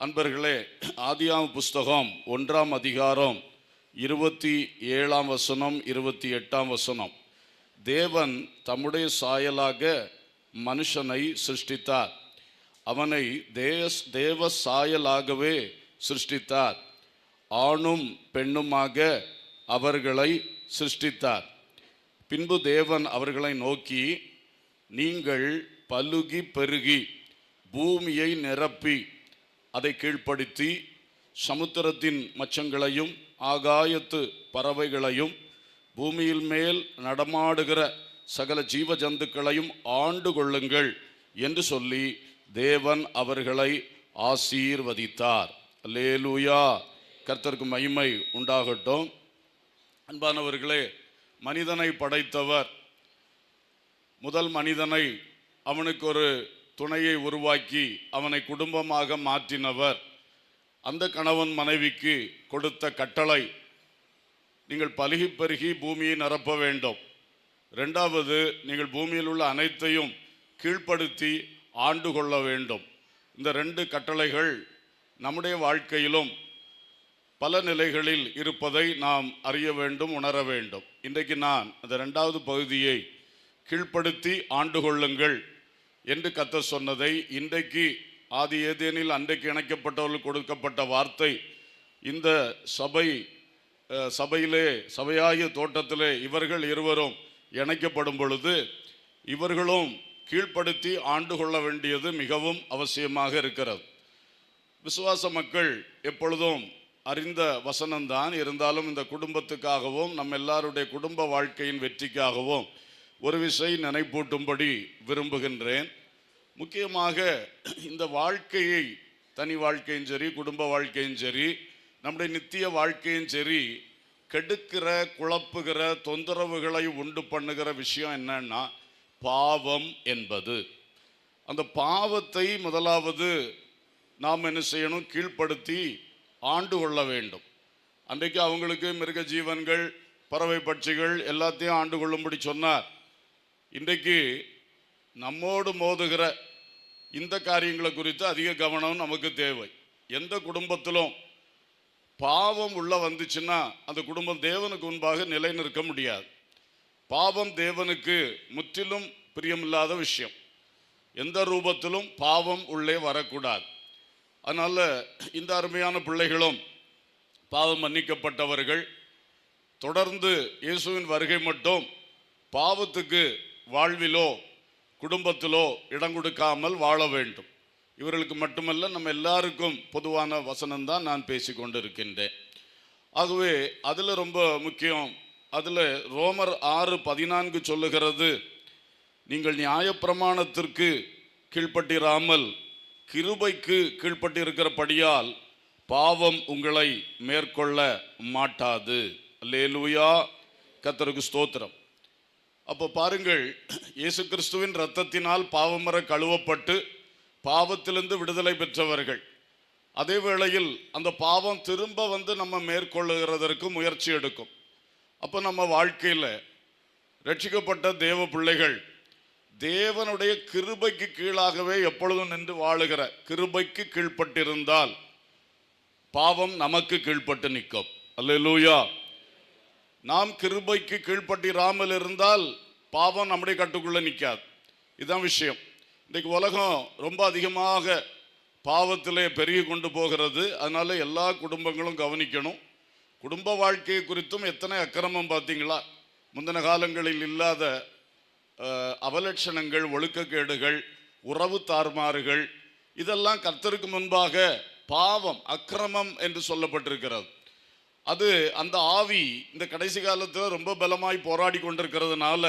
அன்பர்களே, ஆதியாகம புஸ்தகம் 1ஆம் அதிகாரம் 27ஆம் வசனம் 28ஆம் வசனம். தேவன் தம்முடைய சாயலாக மனுஷனை சிருஷ்டித்தார், அவனை தேவ சாயலாகவே சிருஷ்டித்தார், ஆணும் பெண்ணுமாக அவர்களை சிருஷ்டித்தார். பின்பு தேவன் அவர்களை நோக்கி, நீங்கள் பலுகி பெருகி பூமியை நிரப்பி அதை கீழ்ப்படுத்தி சமுத்திரத்தின் மச்சங்களையும் ஆகாயத்து பறவைகளையும் பூமியில் மேல் நடமாடுகிற சகல ஜீவ ஜந்துக்களையும் ஆண்டு கொள்ளுங்கள் என்று சொல்லி தேவன் அவர்களை ஆசீர்வதித்தார். அல்லேலூயா, கர்த்தருக்கு மகிமை உண்டாகட்டும். அன்பானவர்களே, மனிதனை படைத்தவர் முதல் மனிதனை அவனுக்கு ஒரு துணையை உருவாக்கி அவனை குடும்பமாக மாற்றினவர். அந்த கணவன் மனைவிக்கு கொடுத்த கட்டளை, நீங்கள் பலுகி பெருகி பூமியை நிரப்ப வேண்டும். ரெண்டாவது, நீங்கள் பூமியில் உள்ள அனைத்தையும் கீழ்ப்படுத்தி ஆண்டு கொள்ள வேண்டும். இந்த 2 கட்டளைகள் நம்முடைய வாழ்க்கையிலும் பல நிலைகளில் இருப்பதை நாம் அறிய வேண்டும், உணர வேண்டும். இன்றைக்கு நான் அந்த 2வது பகுதியை, கீழ்ப்படுத்தி ஆண்டு கொள்ளுங்கள் என்று கர்த்தர் சொன்னதை, இன்றைக்கு ஆதி ஏதேனில் அன்றைக்கு இணைக்கப்பட்டவர்கள் கொடுக்கப்பட்ட வார்த்தை இந்த சபையாகிய தோட்டத்திலே இவர்கள் இருவரும் இணைக்கப்படும் பொழுது இவர்களும் கீழ்ப்படுத்தி ஆண்டு கொள்ள வேண்டியது மிகவும் அவசியமாக இருக்கிறது. விசுவாச மக்கள் எப்பொழுதும் அறிந்த வசனம்தான், இருந்தாலும் இந்த குடும்பத்துக்காகவும் நம்ம எல்லாருடைய குடும்ப வாழ்க்கையின் வெற்றிக்காகவும் ஒரு விஷயம் நினைப்பூட்டும்படி விரும்புகின்றேன். முக்கியமாக இந்த வாழ்க்கையை, தனி வாழ்க்கையும் சரி, குடும்ப வாழ்க்கையும் சரி, நம்முடைய நித்திய வாழ்க்கையும் சரி, கெடுக்கிற, குழப்புகிற, தொந்தரவுகளை உண்டு பண்ணுகிற விஷயம் என்னன்னா பாவம் என்பது. அந்த பாவத்தை முதலாவது நாம் என்ன செய்யணும்? கீழ்ப்படுத்தி ஆண்டு கொள்ள வேண்டும். அன்றைக்கு அவங்களுக்கு மிருக ஜீவன்கள், பறவை பட்சிகள் எல்லாத்தையும் ஆண்டு கொள்ளும்படி சொன்னார். இன்றைக்கு நம்மோடு மோதுகிற இந்த காரியங்களை குறித்து அதிக கவனம் நமக்கு தேவை. எந்த குடும்பத்திலும் பாவம் உள்ள வந்துச்சுன்னா அந்த குடும்பம் தேவனுக்கு முன்பாக நிலை நிற்க முடியாது. பாவம் தேவனுக்கு முற்றிலும் பிரியமில்லாத விஷயம். எந்த ரூபத்திலும் பாவம் உள்ளே வரக்கூடாது. அதனால இந்த அருமையான பிள்ளைகளும் பாவம் மன்னிக்கப்பட்டவர்கள், தொடர்ந்து இயேசுவின் வருகை மட்டும் பாவத்துக்கு வாழ்விலோ குடும்பத்திலோ இடம் கொடுக்காமல் வாழ வேண்டும். இவர்களுக்கு மட்டுமல்ல, நம்ம எல்லாருக்கும் பொதுவான வசனம்தான் நான் பேசிக்கொண்டு இருக்கின்றேன். ஆகவே அதில் ரொம்ப முக்கியம், அதில் ரோமர் 6:14 சொல்லுகிறது, நீங்கள் நியாயப்பிரமாணத்திற்கு கீழ்ப்பட்டிராமல் கிருபைக்கு கீழ்ப்பட்டிருக்கிறபடியால் பாவம் உங்களை மேற்கொள்ள மாட்டாது. அல்லேலூயா, கர்த்தருக்கு ஸ்தோத்திரம். அப்போ பாருங்கள், இயேசு கிறிஸ்துவின் இரத்தத்தினால் பாவமர கழுவப்பட்டு பாவத்திலிருந்து விடுதலை பெற்றவர்கள். அதே வேளையில் அந்த பாவம் திரும்ப வந்து நம்ம மேற்கொள்ளுகிறதற்கு முயற்சி எடுக்கும். அப்போ நம்ம வாழ்க்கையில் ரட்சிக்கப்பட்ட தேவ பிள்ளைகள் தேவனுடைய கிருபைக்கு கீழாகவே எப்பொழுதும் நின்று வாழுகிற, கிருபைக்கு கீழ்ப்பட்டிருந்தால் பாவம் நமக்கு கீழ்ப்பட்டு நிற்கும். அல்லேலூயா. நாம் கிருபைக்கு கீழ்ப்பட்டிராமல் இருந்தால் பாவம் நம்முடைய கட்டுக்குள்ளே நிற்காது. இதுதான் விஷயம். இன்றைக்கு உலகம் ரொம்ப அதிகமாக பாவத்திலே பெருகி கொண்டு போகிறது. அதனால எல்லா குடும்பங்களும் கவனிக்கணும். குடும்ப வாழ்க்கையை குறித்தும் எத்தனை அக்கிரமம் பார்த்தீங்களா? முந்தின காலங்களில் இல்லாத அவலட்சணங்கள், ஒழுக்கக்கேடுகள், உறவு தார்மாறுகள், இதெல்லாம் கர்த்தருக்கு முன்பாக பாவம், அக்கிரமம் என்று சொல்லப்பட்டிருக்கிறது. அது அந்த ஆவி இந்த கடைசி காலத்தில் ரொம்ப பலமாய் போராடி கொண்டிருக்கிறதுனால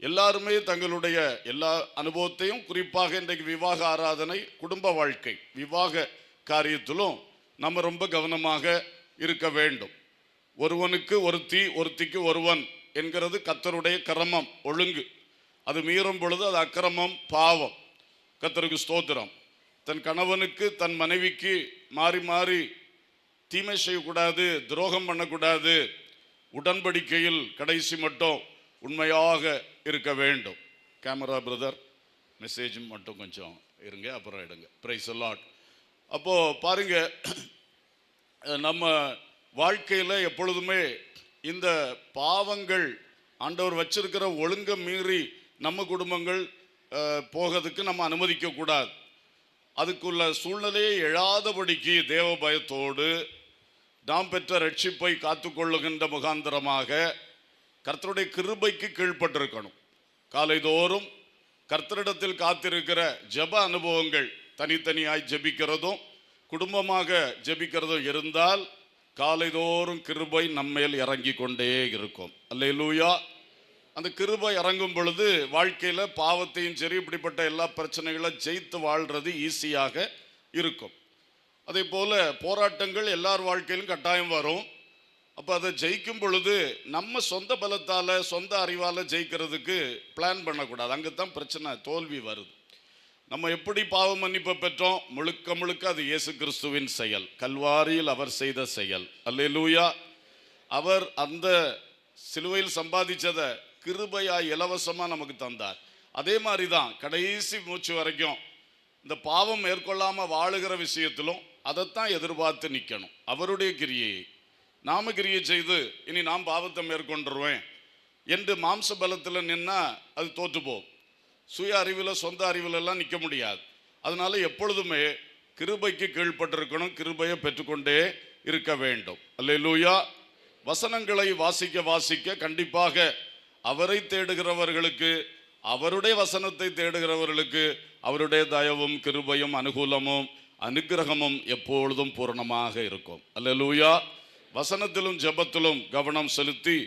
எல்லாருமே தங்களுடைய எல்லா அனுபவத்தையும், குறிப்பாக இன்றைக்கு விவாக ஆராதனை, குடும்ப வாழ்க்கை, விவாக காரியத்திலும் நம்ம ரொம்ப கவனமாக இருக்க வேண்டும். ஒருவனுக்கு ஒருத்தி, ஒருத்திக்கு ஒருவன் என்கிறது கர்த்தருடைய கர்மம், ஒழுங்கு. அது மீறும் பொழுது அது அக்கிரமம், பாவம். கர்த்தருக்கு ஸ்தோத்திரம். தன் கணவனுக்கு தன் மனைவிக்கு மாறி மாறி தீமை செய்யக்கூடாது, துரோகம் பண்ணக்கூடாது. உடன்படிக்கையில் கடைசி மட்டும் உண்மையாக இருக்க வேண்டும். கேமரா பிரதர், மெசேஜ் மட்டும் கொஞ்சம் இருங்க, அப்புறம் எடுங்க. Praise the Lord. அப்போ பாருங்க, நம்ம வாழ்க்கையில் எப்பொழுதுமே இந்த பாவங்கள் ஆண்டவர் வச்சிருக்கிற ஒழுங்க மீறி நம்ம குடும்பங்கள் போகிறதுக்கு நம்ம அனுமதிக்க கூடாது. அதுக்குள்ள சூழ்நிலையை எழாதபடிக்கு தேவ பயத்தோடு நாம் பெற்ற ரட்சிப்பை காத்துக்கொள்ளுகின்ற முகாந்திரமாக கர்த்தருடைய கிருபைக்கு கீழ்ப்பட்டிருக்கணும். காலைதோறும் கர்த்தரிடத்தில் காத்திருக்கிற ஜெப அனுபவங்கள், தனித்தனியாய் ஜெபிக்கிறதும் குடும்பமாக ஜெபிக்கிறதும் இருந்தால் காலைதோறும் கிருபை நம்மேல் இறங்கி கொண்டே இருக்கும். அல்லேலூயா. அந்த கிருபை இறங்கும் பொழுது வாழ்க்கையில் பாவத்தையும் சரி இப்படிப்பட்ட எல்லா பிரச்சனைகளும் ஜெயித்து வாழ்றது ஈஸியாக இருக்கும். அதே போல் போராட்டங்கள் எல்லார் வாழ்க்கையிலும் கட்டாயம் வரும். அப்போ அதை ஜெயிக்கும் பொழுது நம்ம சொந்த பலத்தால் சொந்த அறிவால் ஜெயிக்கிறதுக்கு பிளான் பண்ணக்கூடாது. அங்கே தான் பிரச்சனை, தோல்வி வருது. நம்ம எப்படி பாவ மன்னிப்பை பெற்றோம்? முழுக்க முழுக்க அது இயேசு கிறிஸ்துவின் செயல், கல்வாரியில் அவர் செய்த செயல். அல்லேலூயா. அவர் அந்த சிலுவையில் சம்பாதிச்சதை கிருபையாய் இலவசமாக நமக்கு தந்தார். அதே மாதிரி தான் கடைசி மூச்சு வரைக்கும் இந்த பாவம் மேற்கொள்ளாமல் வாழுகிற விஷயத்திலும் அதைத்தான் எதிர்பார்த்து நிற்கணும். அவருடைய கிரியை நாம கிரியை செய்து இனி நாம் பாவத்தை மேற்கொண்டுருவேன் என்று மாம்ச பலத்தில் நின்னா அது தோற்று போகும். சுய அறிவில் சொந்த அறிவில் எல்லாம் நிற்க முடியாது. அதனால எப்பொழுதுமே கிருபைக்கு கீழ்ப்பட்டிருக்கணும், கிருபையை பெற்றுக்கொண்டே இருக்க வேண்டும். அல்லேலூயா. வசனங்களை வாசிக்க வாசிக்க கண்டிப்பாக அவரை தேடுகிறவர்களுக்கு, அவருடைய வசனத்தை தேடுகிறவர்களுக்கு அவருடைய தயவும் கிருபையும் அனுகூலமும் அனுக்கிரகமும் எப்பொழுதும் பூரணமாக இருக்கும். அல்லேலூயா. வசனத்திலும் ஜெபத்திலும் கவனம் செலுத்தி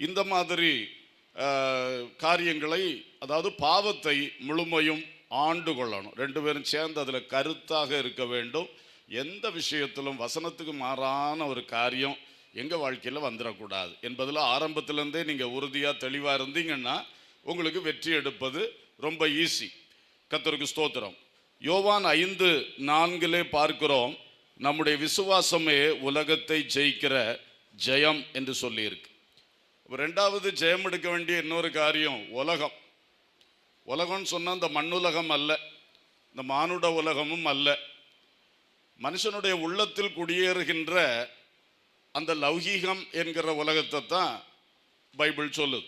இந்த மாதிரி காரியங்களை, அதாவது பாவத்தை முழுமையும் ஆண்டு கொள்ளணும். ரெண்டு பேரும் சேர்ந்து அதில் கருத்தாக இருக்க வேண்டும். எந்த விஷயத்திலும் வசனத்துக்கு மாறான ஒரு காரியம் எங்கள் வாழ்க்கையில் வந்துடக்கூடாது என்பதில் ஆரம்பத்திலேருந்தே நீங்கள் உறுதியாக தெளிவாக இருந்தீங்கன்னா உங்களுக்கு வெற்றி எடுப்பது ரொம்ப ஈஸி. கர்த்தருக்கு ஸ்தோத்திரம். யோவான் 5:4 பார்க்கிறோம், நம்முடைய விசுவாசமே உலகத்தை ஜெயிக்கிற ஜெயம் என்று சொல்லியிருக்கு. ரெண்டாவது ஜெயம் எடுக்க வேண்டிய இன்னொரு காரியம் உலகம். உலகம்னு சொன்னால் இந்த மண்ணுலகம் அல்ல, இந்த மானுட உலகமும் அல்ல. மனுஷனுடைய உள்ளத்தில் குடியேறுகின்ற அந்த லௌகீகம் என்கிற உலகத்தை தான் பைபிள் சொல்லுது.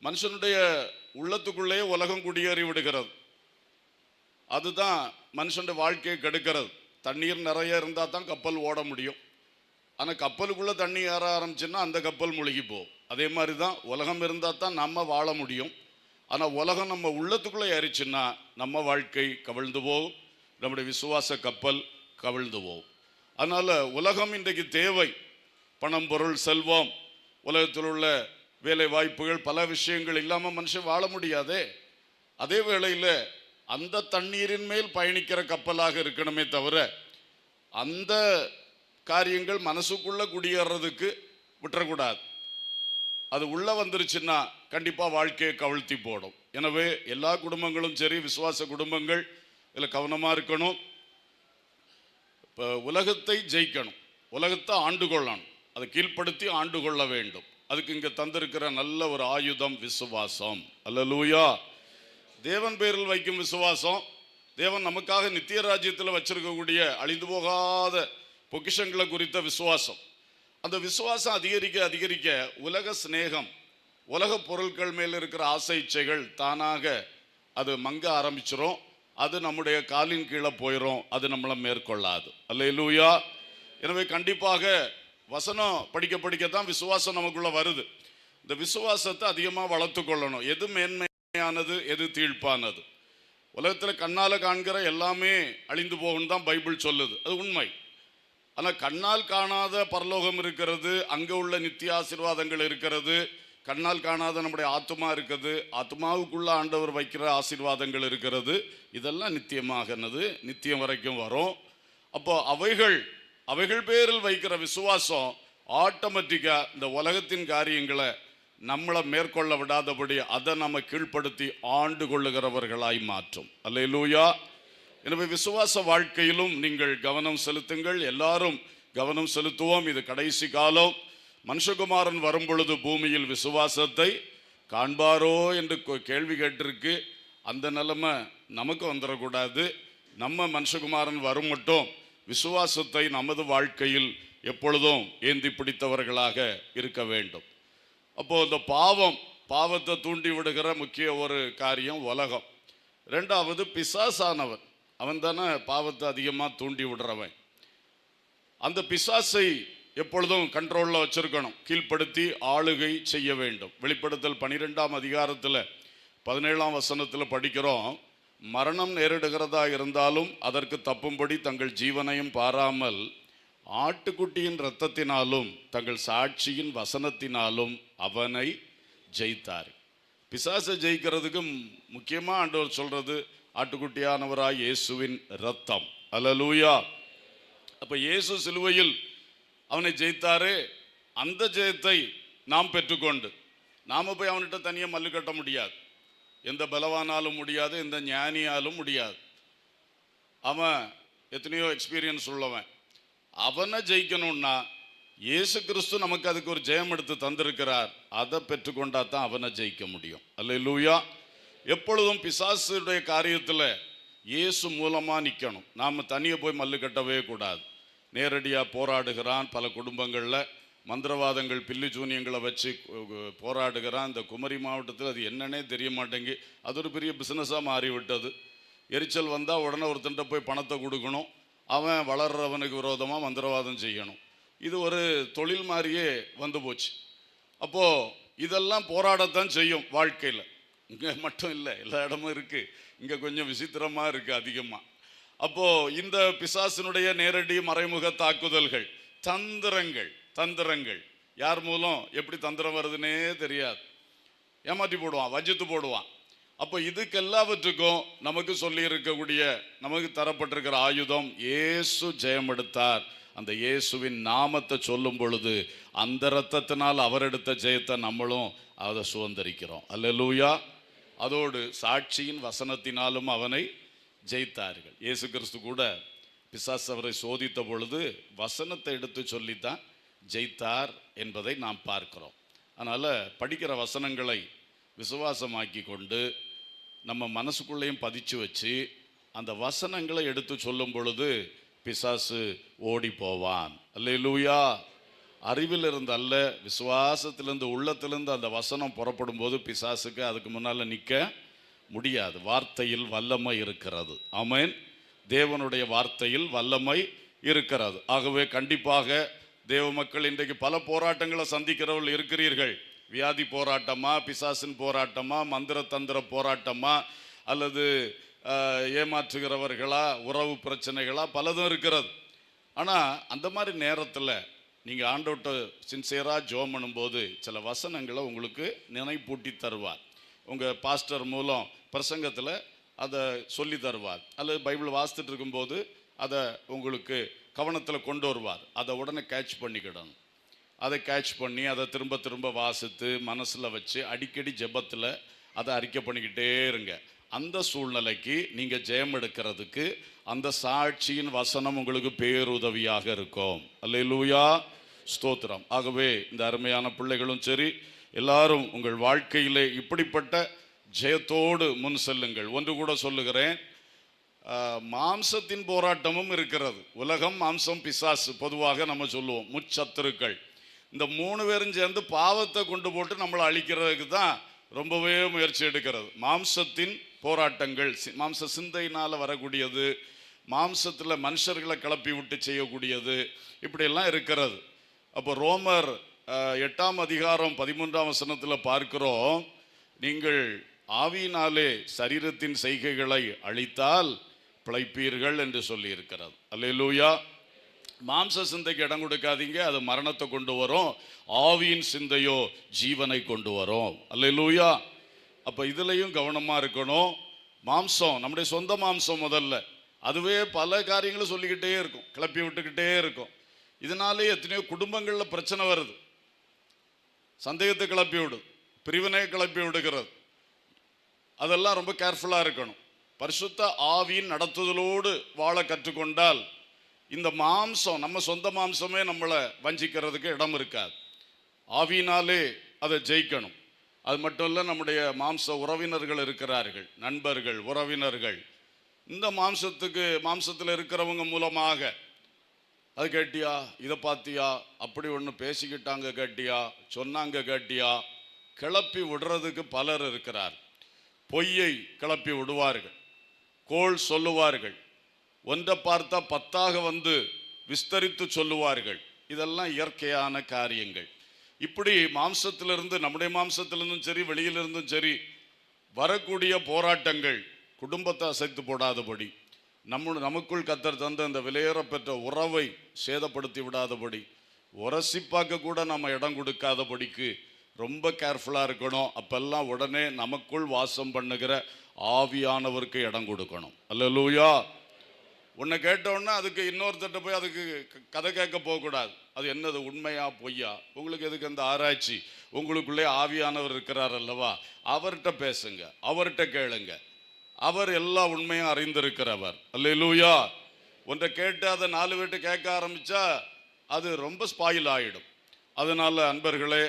மனுஷனுடைய உள்ளத்துக்குள்ளே உலகம் குடியேறி விடுகிறது. அதுதான் மனுஷனுடைய வாழ்க்கையை கெடுக்கிறது. தண்ணீர் நிறைய இருந்தால் தான் கப்பல் ஓட முடியும். ஆனால் கப்பலுக்குள்ளே தண்ணி ஏற ஆரம்பிச்சுன்னா அந்த கப்பல் முழுகி போகும். அதே மாதிரி தான் உலகம் இருந்தால் தான் நம்ம வாழ முடியும். ஆனால் உலகம் நம்ம உள்ளத்துக்குள்ளே ஏறிச்சுன்னா நம்ம வாழ்க்கை கவிழ்ந்து போகும், நம்முடைய விசுவாச கப்பல் கவிழ்ந்து போகும். அதனால் உலகம் இன்றைக்கு தேவை. பணம், பொருள், செல்வம், உலகத்தில் உள்ள வேலை வாய்ப்புகள், பல விஷயங்கள் இல்லாமல் மனுஷன் வாழ முடியாதே. அதே வேளையில் அந்த தண்ணீரின் மேல் பயணிக்கிற கப்பலாக இருக்கணுமே தவிர அந்த காரியங்கள் மனசுக்குள்ளே குடியேறதுக்கு விட்டுறக்கூடாது. அது உள்ளே வந்துருச்சுன்னா கண்டிப்பாக வாழ்க்கையை கவிழ்த்தி போடும். எனவே எல்லா குடும்பங்களும் சரி, விசுவாச குடும்பங்கள் இதில் கவனமாக இருக்கணும். இப்போ உலகத்தை ஜெயிக்கணும், உலகத்தை ஆண்டு கொள்ளணும், அதை கீழ்ப்படுத்தி ஆண்டு கொள்ள வேண்டும். அதுக்கு இங்கே தந்திருக்கிற நல்ல ஒரு ஆயுதம் விசுவாசம். அல்லேலூயா. தேவன் பேரில் வைக்கும் விசுவாசம், தேவன் நமக்காக நித்திய ராஜ்யத்தில் வச்சிருக்கக்கூடிய அழிந்து போகாத பொக்கிஷங்களை குறித்த விசுவாசம். அந்த விசுவாசம் அதிகரிக்க அதிகரிக்க உலக சிநேகம், உலக பொருட்கள் மேல் இருக்கிற ஆசை இச்சைகள் தானாக அது மங்க ஆரம்பிச்சிரும். அது நம்முடைய காலின் கீழே போயிடும், அது நம்மளை மேற்கொள்ளாது. அல்லேலூயா. எனவே கண்டிப்பாக வசனம் படிக்க படிக்கத்தான் விசுவாசம் நமக்குள்ள வருது. இந்த விசுவாசத்தை அதிகமாக வளர்த்து கொள்ளணும். எது மேன்மையானது, எது தீழ்ப்பானது? உலகத்தில் கண்ணால் காண்கிற எல்லாமே அழிந்து போகும் தான் பைபிள் சொல்லுது, அது உண்மை. ஆனால் கண்ணால் காணாத பரலோகம் இருக்கிறது, அங்கே உள்ள நித்திய ஆசீர்வாதங்கள் இருக்கிறது. கண்ணால் காணாத நம்முடைய ஆத்மா இருக்குது, ஆத்மாவுக்குள்ள ஆண்டவர் வைக்கிற ஆசீர்வாதங்கள் இருக்கிறது. இதெல்லாம் நித்தியமாகனது, நித்தியம் வரைக்கும் வரும். அப்போ அவைகள் பேரில் வைக்கிற விசுவாசம் ஆட்டோமேட்டிக்காக இந்த உலகத்தின் காரியங்களை நம்மளை மேற்கொள்ள விடாதபடி அதை நம்ம கீழ்ப்படுத்தி ஆண்டு கொள்ளுகிறவர்களாய் மாற்றும். அல்லேலூயா. எனவே விசுவாச வாழ்க்கையிலும் நீங்கள் கவனம் செலுத்துங்கள். எல்லாரும் கவனம் செலுத்துவோம். இது கடைசி காலம். மனுஷகுமாரன் வரும் பொழுது பூமியில் விசுவாசத்தை காண்பாரோ என்று கேள்வி கேட்டிருக்கு. அந்த நிலைமை நமக்கு வந்துடக்கூடாது. நம்ம மனுஷகுமாரன் வரும் மட்டும் விசுவாசத்தை நமது வாழ்க்கையில் எப்பொழுதும் ஏந்தி பிடித்தவர்களாக இருக்க வேண்டும். அப்போ இந்த பாவத்தை தூண்டி விடுகிற முக்கிய ஒரு காரியம் உலகம். ரெண்டாவது பிசாசானவன், அவன் தானே பாவத்தை அதிகமாக தூண்டி விடுறவன். அந்த பிசாசை எப்பொழுதும் கண்ட்ரோலில் வச்சிருக்கணும், கீழ்ப்படுத்தி ஆளுகை செய்ய வேண்டும். வெளிப்படுத்தல் 12ஆம் அதிகாரத்தில் 17ஆம் வசனத்தில் படிக்கிறோம், மரணம் நேரிடுகிறதா இருந்தாலும் அதற்கு தப்பும்படி தங்கள் ஜீவனையும் பாராமல் ஆட்டுக்குட்டியின் இரத்தத்தினாலும் தங்கள் சாட்சியின் வசனத்தினாலும் அவனை ஜெயித்தார். பிசாசை ஜெயிக்கிறதுக்கு முக்கியமாக ஆண்டவர் சொல்றது ஆட்டுக்குட்டியானவராய் இயேசுவின் இரத்தம். அல்லேலூயா. அப்போ இயேசு சிலுவையில் அவனை ஜெயித்தாரே, அந்த ஜெயத்தை நாம் பெற்றுக்கொண்டு நாம் போய் அவன்கிட்ட தனியாக மல்லு கட்ட முடியாது. எந்த பலவானாலும் முடியாது, எந்த ஞானியாலும் முடியாது. அவன் எத்தனையோ எக்ஸ்பீரியன்ஸ் உள்ளவன். அவனை ஜெயிக்கணும்னா இயேசு கிறிஸ்து நமக்கு அதுக்கு ஒரு ஜெயம் எடுத்து தந்திருக்கிறார். அதை பெற்றுக்கொண்டா தான் அவனை ஜெயிக்க முடியும். அல்லேலூயா. எப்பொழுதும் பிசாசுடைய காரியத்தில் இயேசு மூலமாக நிற்கணும். நாம் தனியே போய் மல்லு கட்டவே கூடாது. நேரடியாக போராடுகிறான். பல குடும்பங்களில் மந்திரவாதங்கள் பில்லி சூனியங்களை வச்சு போராடுகிறான். இந்த குமரி மாவட்டத்தில் அது என்னன்னே தெரிய மாட்டேங்கி அது ஒரு பெரிய பிஸ்னஸாக மாறிவிட்டது. எரிச்சல் வந்தால் உடனே ஒருத்தன்ட்ட போய் பணத்தை கொடுக்கணும், அவன் வளர்றவனுக்கு விரோதமாக மந்திரவாதம் செய்யணும். இது ஒரு தொழில் மாதிரியே வந்து போச்சு. அப்போது இதெல்லாம் போராடத்தான் செய்யும் வாழ்க்கையில். இங்கே மட்டும் இல்லை, எல்லா இடமும் இருக்குது. இங்கே கொஞ்சம் விசித்திரமாக இருக்குது அதிகமாக. அப்போது இந்த பிசாசினுடைய நேரடி மறைமுக தாக்குதல்கள், தந்திரங்கள் யார் மூலம் எப்படி தந்திரம் வருதுன்னே தெரியாது. ஏமாற்றி போடுவான், வஞ்சித்து போடுவான். அப்போ இதுக்கு எல்லாவற்றுக்கும் நமக்கு சொல்லி இருக்கக்கூடிய, நமக்கு தரப்பட்டிருக்கிற ஆயுதம் இயேசு ஜெயம் எடுத்தார். அந்த இயேசுவின் நாமத்தை சொல்லும் பொழுது அந்த இரத்தத்தினால் அவர் எடுத்த ஜெயத்தை நம்மளும் அதை சுதந்திரிக்கிறோம். அல்லேலூயா. அதோடு சாட்சியின் வசனத்தினாலும் அவனை ஜெயித்தார்கள். இயேசு கிறிஸ்து கூட பிசாசு அவரை சோதித்த பொழுது வசனத்தை எடுத்து சொல்லித்தான் ஜெயித்தார் என்பதை நாம் பார்க்கிறோம். அதனால் படிக்கிற வசனங்களை விசுவாசமாக்கி கொண்டு நம்ம மனசுக்குள்ளேயும் பதிச்சு வச்சு அந்த வசனங்களை எடுத்து சொல்லும் பொழுது பிசாசு ஓடி போவான். அல்லேலூயா. அறிவிலிருந்து அல்ல, விசுவாசத்திலிருந்து, உள்ளத்திலிருந்து அந்த வசனம் புறப்படும் போது பிசாசுக்கு அதுக்கு முன்னால் நிற்க முடியாது. வார்த்தையில் வல்லமை இருக்கிறது. ஆமென். தேவனுடைய வார்த்தையில் வல்லமை இருக்கிறது. ஆகவே கண்டிப்பாக தேவ மக்கள் இன்றைக்கு பல போராட்டங்களை சந்திக்கிறவர்கள் இருக்கிறீர்கள். வியாதி போராட்டமா, பிசாசின் போராட்டமா, மந்திர தந்திர போராட்டமா, அல்லது ஏமாற்றுகிறவர்களா, உறவு பிரச்சனைகளா, பலதும் இருக்கிறது. ஆனால் அந்த மாதிரி நேரத்தில் நீங்கள் ஆண்டவர்கிட்ட சின்சியராக ஜெபம் பண்ணும்போது சில வசனங்களை உங்களுக்கு நினைப்பூட்டி தருவார். உங்கள் பாஸ்டர் மூலம் பிரசங்கத்தில் அதை சொல்லி தருவார், அல்லது பைபிள் வாசித்துட்டு இருக்கும்போது அதை உங்களுக்கு கவனத்தில் கொண்டு வருவார். அதை உடனே கேட்ச் பண்ணிக்கிடணும். அதை கேட்ச் பண்ணி அதை திரும்ப திரும்ப வாசித்து மனசில் வச்சு அடிக்கடி ஜெபத்தில் அதை அறிக்கை பண்ணிக்கிட்டே இருங்க. அந்த சூழ்நிலைக்கு நீங்கள் ஜெயம் எடுக்கிறதுக்கு அந்த சாட்சியின் வசனம் உங்களுக்கு பேருதவியாக இருக்கும். அல்லேலூயா. ஸ்தோத்திரம். ஆகவே இந்த அருமையான பிள்ளைகளும் சரி, எல்லாரும் உங்கள் வாழ்க்கையிலே இப்படிப்பட்ட ஜெயத்தோடு முன் செல்லுங்கள். ஒன்று கூட சொல்லுகிறேன், மாம்சத்தின் போராட்டமும் இருக்கிறது. உலகம், மாம்சம், பிசாசு பொதுவாக நம்ம சொல்லுவோம் முச்சத்துருக்கள். இந்த 3 பேரும் சேர்ந்து பாவத்தை கொண்டு போட்டு நம்மளை அழிக்கிறதுக்கு தான் ரொம்பவே முயற்சி எடுக்கிறது. மாம்சத்தின் போராட்டங்கள், மாம்ச சிந்தையினால் வரக்கூடியது, மாம்சத்தில் மனுஷர்களை கிளப்பி விட்டு செய்யக்கூடியது, இப்படியெல்லாம் இருக்கிறது. அப்போ ரோமர் 8ஆம் அதிகாரம் 13ஆம் வசனத்தில் பார்க்கிறோம், நீங்கள் ஆவியினாலே சரீரத்தின் செய்கைகளை அழித்தால் பிழைப்பீர்கள் என்று சொல்லி இருக்கிறது. அல்லேலூயா. மாம்ச சிந்தைக்கு இடம் கொடுக்காதீங்க, அது மரணத்தை கொண்டு வரும். ஆவியின் சிந்தையோ ஜீவனை கொண்டு வரும். அல்லேலூயா. அப்போ இதுலையும் கவனமாக இருக்கணும். மாம்சம், நம்முடைய சொந்த மாம்சம் முதல்ல, அதுவே பல காரியங்களும் சொல்லிக்கிட்டே இருக்கும், கிளப்பி விட்டுக்கிட்டே இருக்கும். இதனாலே எத்தனையோ குடும்பங்களில் பிரச்சனை வருது. சந்தேகத்தை கிளப்பி விடும், பிரிவினை கிளப்பி விடுகிறது. அதெல்லாம் ரொம்ப கேர்ஃபுல்லாக இருக்கணும். பரிசுத்த ஆவியின் நடத்துதலோடு வாழ கற்றுக்கொண்டால் இந்த மாம்சம், நம்ம சொந்த மாம்சமே நம்மளை வஞ்சிக்கிறதுக்கு இடம் இருக்காது. ஆவியினாலே அதை ஜெயிக்கணும். அது மட்டும் இல்லை, நம்முடைய மாம்ச உறவினர்கள் இருக்கிறார்கள், நண்பர்கள், உறவினர்கள். இந்த மாம்சத்தில் இருக்கிறவங்க மூலமாக அது கேட்டியா, இதை பார்த்தியா, அப்படி ஒன்று பேசிக்கிட்டாங்க கேட்டியா, சொன்னாங்க கேட்டியா, கிளப்பி விடுறதுக்கு பலர் இருக்கிறார். பொய்யை கிளப்பி விடுவார்கள், கோள் சொல்லுவார்கள், ஒன்றை பார்த்தா 10ஆக வந்து விஸ்தரித்து சொல்லுவார்கள். இதெல்லாம் இயற்கையான காரியங்கள். இப்படி மாம்சத்திலிருந்து, நம்முடைய மாம்சத்திலிருந்தும் சரி வெளியிலிருந்தும் சரி வரக்கூடிய போராட்டங்கள் குடும்பத்தை அசைத்து போடாதபடி, நமக்குள் கர்த்தர் தந்த இந்த விலையேறப்பெற்ற உறவை சேதப்படுத்தி விடாதபடி, உரசி பார்க்க கூட நம்ம இடம் கொடுக்காதபடிக்கு ரொம்ப கேர்ஃபுல்லாக இருக்கணும். அப்பெல்லாம் உடனே நமக்குள் வாசம் பண்ணுகிற ஆவியானவருக்கு இடம் கொடுக்கணும். அல்லேலூயா. உன்னை கேட்டோன்னா அதுக்கு இன்னொருத்தட்ட போய் அதுக்கு கதை கேட்க போகக்கூடாது. அது என்னது, உண்மையா பொய்யா, உங்களுக்கு எதுக்கு அந்த ஆராய்ச்சி? உங்களுக்குள்ளே ஆவியானவர் இருக்கிறார் அல்லவா, அவர்கிட்ட பேசுங்க, அவர்கிட்ட கேளுங்க. அவர் எல்லா உண்மையும் அறிந்திருக்கிறவர். அல்லேலூயா. ஒன்றை கேட்டு அதை 4 பேர்ட்டு கேட்க ஆரம்பிச்சா அது ரொம்ப ஸ்பாயில் ஆகிடும். அதனால அன்பர்களே,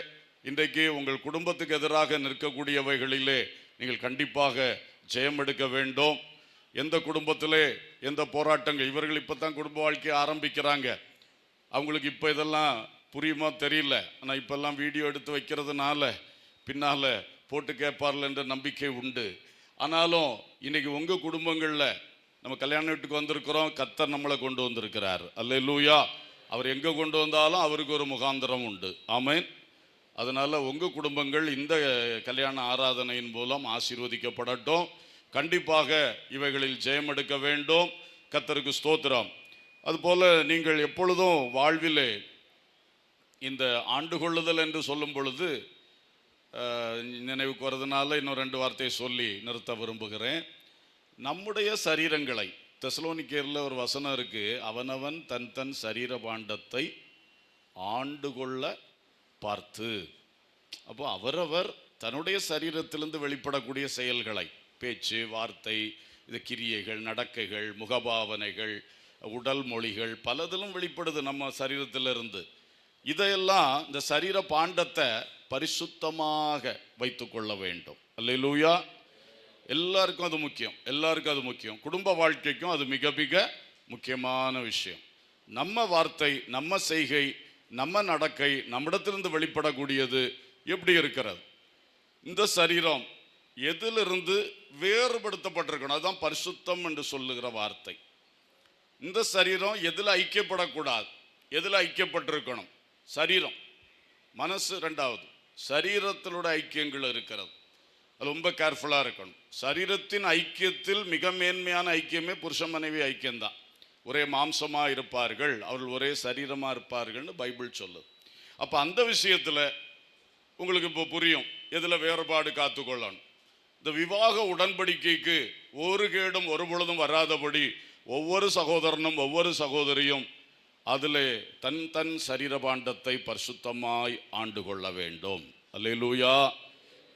இன்றைக்கு உங்கள் குடும்பத்துக்கு எதிராக நிற்கக்கூடியவைகளிலே நீங்கள் கண்டிப்பாக ஜெயம் எடுக்க வேண்டும். எந்த குடும்பத்திலே எந்த போராட்டங்கள், இவர்கள் இப்போ தான் குடும்ப வாழ்க்கையை ஆரம்பிக்கிறாங்க, அவங்களுக்கு இப்போ இதெல்லாம் புரியுமா தெரியல. ஆனால் இப்போல்லாம் வீடியோ எடுத்து வைக்கிறதுனால பின்னால் போட்டு கேட்பார்கள் என்ற நம்பிக்கை உண்டு. ஆனாலும் இன்னைக்கு உங்கள் குடும்பங்களில் நம்ம கல்யாண வீட்டுக்கு வந்திருக்கிறோம், கர்த்தர் நம்மளை கொண்டு வந்திருக்கிறார். அல்லேலூயா. அவர் எங்கே கொண்டு வந்தாலும் அவருக்கு ஒரு முகாந்திரம் உண்டு. ஆமென். அதனால் உங்கள் குடும்பங்கள் இந்த கல்யாண ஆராதனையின் மூலம் ஆசீர்வதிக்கப்படட்டும். கண்டிப்பாக இவைகளில் ஜெயம் எடுக்க வேண்டும். கர்த்தருக்கு ஸ்தோத்திரம். அதுபோல் நீங்கள் எப்பொழுதும் வாழ்விலே இந்த ஆண்டு கொள்ளுதல் என்று சொல்லும் பொழுது நினைவுக்கு வரதுனால இன்னும் 2 வார்த்தையை சொல்லி நிறுத்த விரும்புகிறேன். நம்முடைய சரீரங்களை, தெசலோனிக்கேயரில் ஒரு வசனம் இருக்கு, அவனவன் தன் தன் சரீர பாண்டத்தை ஆண்டு கொள்ள பார்த்து. அப்போ அவரவர் தன்னுடைய சரீரத்திலிருந்து வெளிப்படக்கூடிய செயல்களை, பேச்சு, வார்த்தை, இது கிரியைகள், நடக்கைகள், முகபாவனைகள், உடல் மொழிகள் பலதிலும் வெளிப்படுது நம்ம சரீரத்திலிருந்து. இதையெல்லாம் இந்த சரீர பாண்டத்தை பரிசுத்தமாக வைத்து கொள்ள வேண்டும். அல்லேலூயா. எல்லாருக்கும் அது முக்கியம், எல்லாருக்கும் அது முக்கியம். குடும்ப வாழ்க்கைக்கும் அது மிக மிக முக்கியமான விஷயம். நம்ம வார்த்தை, நம்ம செய்கை, நம்ம நடக்கை நம்மிடத்திலிருந்து வெளிப்படக்கூடியது எப்படி இருக்கிறது? இந்த சரீரம் எதிலிருந்து வேறுபடுத்தப்பட்டிருக்கணும், அதுதான் பரிசுத்தம் என்று சொல்லுகிற வார்த்தை. இந்த சரீரம் எதில் ஐக்கியப்படக்கூடாது, எதில் ஐக்கியப்பட்டிருக்கணும்? சரீரம், மனசு ரெண்டாவது, சரீரத்தினுடைய ஐக்கியங்கள் இருக்கிறது. அது ரொம்ப கேர்ஃபுல்லாக இருக்கணும். சரீரத்தின் ஐக்கியத்தில் மிக மேன்மையான ஐக்கியமே புருஷ மனைவி ஐக்கியம்தான். ஒரே மாம்சமாக இருப்பார்கள், அவர்கள் ஒரே சரீரமாக இருப்பார்கள்னு பைபிள் சொல்லுது. அப்போ அந்த விஷயத்தில் உங்களுக்கு இப்போ புரியும் எதில் வேறுபாடு காத்துக்கொள்ளணும். இந்த விவாக உடன்படிக்கைக்கு ஒரு கேடும் ஒரு பொழுதும் வராதபடி ஒவ்வொரு சகோதரனும் ஒவ்வொரு சகோதரியும் அதில் தன் தன் சரீர பாண்டத்தை பரிசுத்தமாய் ஆண்டு கொள்ள வேண்டும். அல்லேலூயா.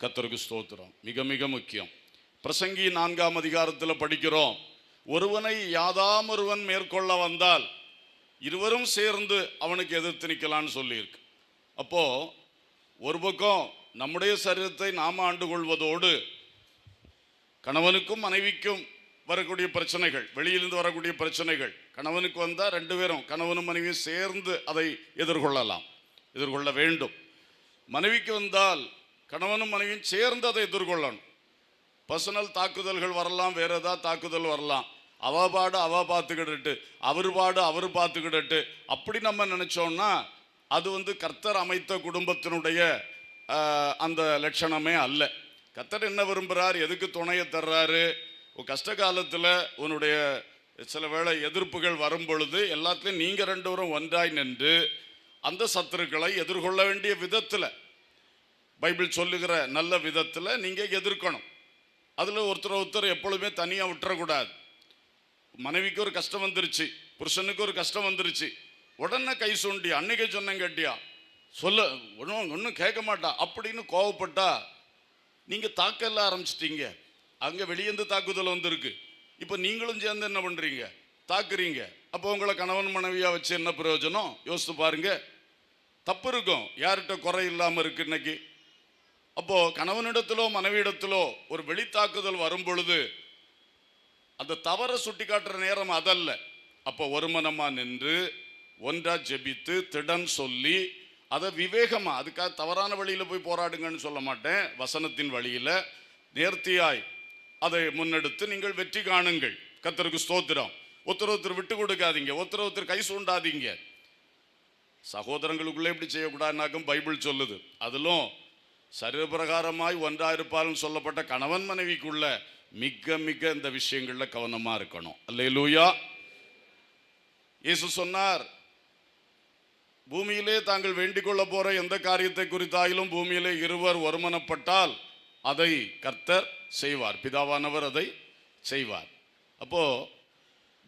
கர்த்தருக்கு ஸ்தோத்திரம். மிக மிக முக்கியம். பிரசங்கி 4ஆம் அதிகாரத்தில் படிக்கிறோம், ஒருவனை யாதாம் ஒருவன் மேற்கொள்ள வந்தால் இருவரும் சேர்ந்து அவனுக்கு எதிர்த்து நிற்கலான்னு சொல்லியிருக்கு. அப்போ ஒரு பக்கம் நம்முடைய சரீரத்தை நாம் ஆண்டு கொள்வதோடு கணவனுக்கும் மனைவிக்கும் வரக்கூடிய பிரச்சனைகள், வெளியிலிருந்து வரக்கூடிய பிரச்சனைகள், கணவனுக்கு வந்தால் 2 பேரும் கணவனும் மனைவியும் சேர்ந்து அதை எதிர்கொள்ள வேண்டும். மனைவிக்கு வந்தால் கணவனும் மனைவியும் சேர்ந்து அதை எதிர்கொள்ளணும். பர்சனல் தாக்குதல்கள் வரலாம், வேற ஏதாவது தாக்குதல் வரலாம். அவ பாடு அவ பார்த்துக்கிட்டு, அவர் பாடு அவர் பார்த்துக்கிட்டு, அப்படி நம்ம நினைச்சோம்னா அது கர்த்தர் அமைத்த குடும்பத்தினுடைய அந்த லட்சணமே அல்ல. கர்த்தர் என்ன விரும்புகிறார், எதுக்கு துணையை தர்றாரு? கஷ்ட காலத்தில் உன்னுடைய சில வேளை எதிர்ப்புகள் வரும் பொழுது எல்லாத்துலேயும் நீங்கள் 2 பேரும் ஒன்றாய் நின்று அந்த சத்துருக்களை எதிர்கொள்ள வேண்டிய விதத்தில், பைபிள் சொல்லுகிற நல்ல விதத்தில் நீங்கள் எதிர்க்கணும். அதில் ஒருத்தர் எப்பொழுதுமே தனியாக விட்டுறக்கூடாது. மனைவிக்கு ஒரு கஷ்டம் வந்துருச்சு, புருஷனுக்கு ஒரு கஷ்டம் வந்துருச்சு, உடனே கை சுண்டி அன்னைக்கே சொன்னேன் கேட்டியா, சொல்ல ஒன்றும் கேட்க மாட்டா அப்படின்னு கோவப்பட்டா நீங்கள் தாக்கல ஆரம்பிச்சிட்டீங்க. அங்கே வெளியேந்து தாக்குதல் வந்திருக்கு. இப்போ நீங்களும் சேர்ந்து என்ன பண்ணுறீங்க, தாக்குறீங்க. அப்போ உங்களை கணவன் மனைவியாக வச்சு என்ன பிரயோஜனம்? யோசித்து பாருங்க. தப்பு இருக்கும், யார்கிட்ட குறை இல்லாமல் இருக்கு இன்னைக்கு. அப்போ கணவனிடத்திலோ மனைவியிடத்திலோ ஒரு வெளித்தாக்குதல் வரும் பொழுது அந்த தவறை சுட்டி காட்டுற நேரம் அதல்ல. அப்போ ஒரு மனமா நின்று ஒன்றா ஜெபித்து திடன் சொல்லி அதை விவேகமா, அதுக்காக தவறான வழியில போய் போராடுங்கன்னு சொல்ல மாட்டேன், வசனத்தின் வழியில நேர்த்தியாய் அதை முன்னெடுத்து நீங்கள் வெற்றி காணுங்கள். கர்த்தருக்கு ஸ்தோத்திரம். ஒருத்தர் விட்டு கொடுக்காதீங்க, ஒருத்தர் கை சூண்டாதீங்க. சகோதரங்களுக்குள்ளே இப்படி செய்யக்கூடாதுனாக்கும் பைபிள் சொல்லுது. அதிலும் சரீரபிரகாரமாய் ஒன்றாயிருப்பாலும் சொல்லப்பட்ட கணவன் மனைவிக்குள்ள மிக மிக இந்த விஷயங்கள்ல கவனமா இருக்கணும். அல்லேலூயா. இயேசு சொன்னார், பூமியிலே தாங்கள் வேண்டிக் கொள்ள போற எந்த காரியத்தை குறித்தாயிலும் பூமியிலே இருவர் ஒருமனப்பட்டால் அதை கர்த்தர் செய்வார், பிதாவானவர் அதை செய்வார். அப்போ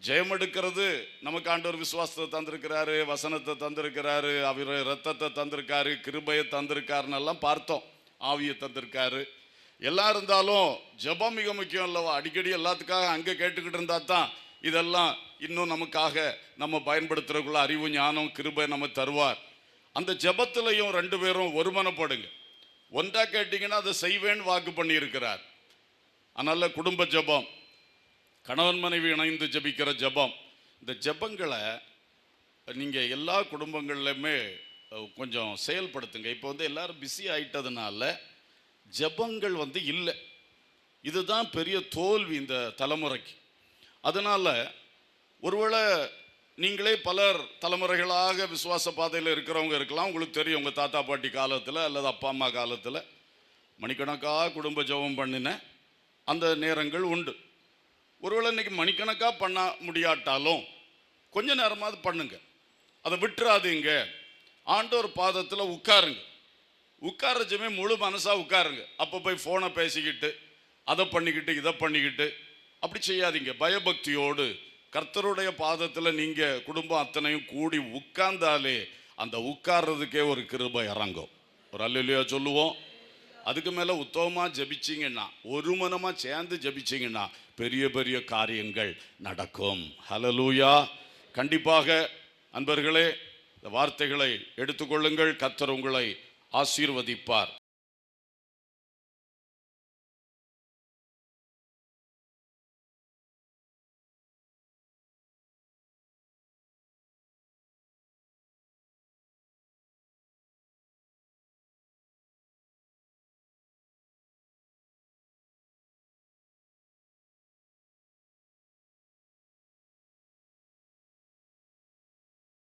ஜெயம் எடுக்கிறது நமக்கு ஆண்டவர் விசுவாசத்தை தந்திருக்கிறாரு, வசனத்தை தந்திருக்கிறாரு, அவர் ரத்தத்தை தந்திருக்காரு, கிருபையை தந்திருக்காருன்னு எல்லாம் பார்த்தோம், ஆவியை தந்திருக்காரு. எல்லாம் இருந்தாலும் ஜெபம் மிக முக்கியம் அல்லவா? அடிக்கடி எல்லாத்துக்காக அங்கே கேட்டுக்கிட்டு இருந்தா தான் இதெல்லாம் இன்னும் நமக்காக நம்ம பயன்படுத்துறதுக்குள்ள அறிவு ஞானம் கிருபை நம்ம தருவார். அந்த ஜெபத்திலையும் ரெண்டு பேரும் ஒருமனப்படுங்க. ஒன்றா கேட்டீங்கன்னா அதை செய்வேன்னு வாக்கு பண்ணி இருக்கிறார். அதனால குடும்ப ஜெபம், கணவன் மனைவி இணைந்து ஜெபிக்கிற ஜெபம், இந்த ஜெபங்களை நீங்கள் எல்லா குடும்பங்கள்லையுமே கொஞ்சம் செயல்படுத்துங்க. இப்போ எல்லாரும் பிஸி ஆயிட்டதுனால ஜெபங்கள் இல்லை. இதுதான் பெரிய தோல்வி இந்த தலைமுறைக்கு. அதனால ஒருவேளை நீங்களே பலர் தலைமுறைகளாக விசுவாச பாதையில் இருக்கிறவங்க இருக்கலாம். உங்களுக்கு தெரியும், உங்கள் தாத்தா பாட்டி காலத்தில் அல்லது அப்பா அம்மா காலத்தில் மணிக்கணக்காக குடும்ப ஜெபம் பண்ணின அந்த நேரங்கள் உண்டு. ஒருவேளை இன்னைக்கு மணிக்கணக்காக பண்ண முடியாட்டாலும் கொஞ்ச நேரமாவது பண்ணுங்க, அதை விட்டுறாதீங்க. ஆண்டவர் பாதத்தில் உட்காருங்க. உட்காரச்சுமே முழு மனசாக உட்காருங்க. அப்போ போய் ஃபோனை பேசிக்கிட்டு அதை பண்ணிக்கிட்டு இதை பண்ணிக்கிட்டு அப்படி செய்யாதீங்க. பயபக்தியோடு கர்த்தருடைய பாதத்தில் நீங்கள் குடும்பம் அத்தனையும் கூடி உட்கார்ந்தாலே அந்த உட்கார்றதுக்கே ஒரு கிருபை இறங்கும். ஒரு அல்லேலூயா சொல்லுவோம். அதுக்கு மேலே உத்தமமாக ஜெபிச்சிங்கன்னா, ஒரு மனமாக சேர்ந்து ஜெபிச்சிங்கன்னா பெரிய பெரிய காரியங்கள் நடக்கும். ஹல்லேலூயா. கண்டிப்பாக அன்பர்களே, இந்த வார்த்தைகளை எடுத்துக்கொள்ளுங்கள். கர்த்தர் உங்களை ஆசீர்வதிப்பார்.